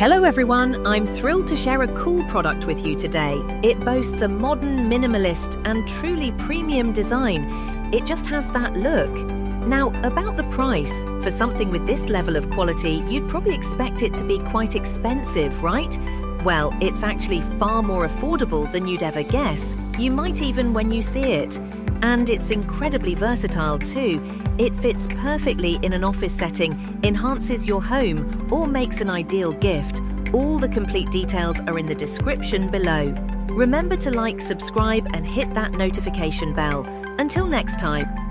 Hello everyone, I'm thrilled to share a cool product with you today. It boasts a modern, minimalist and truly premium design. It just has that look. Now, about the price. For something with this level of quality, you'd probably expect it to be quite expensive, right? Well, it's actually far more affordable than you'd ever guess. You might even when you see it. And it's incredibly versatile too. It fits perfectly in an office setting, enhances your home, or makes an ideal gift. All the complete details are in the description below. Remember to like, subscribe, and hit that notification bell. Until next time.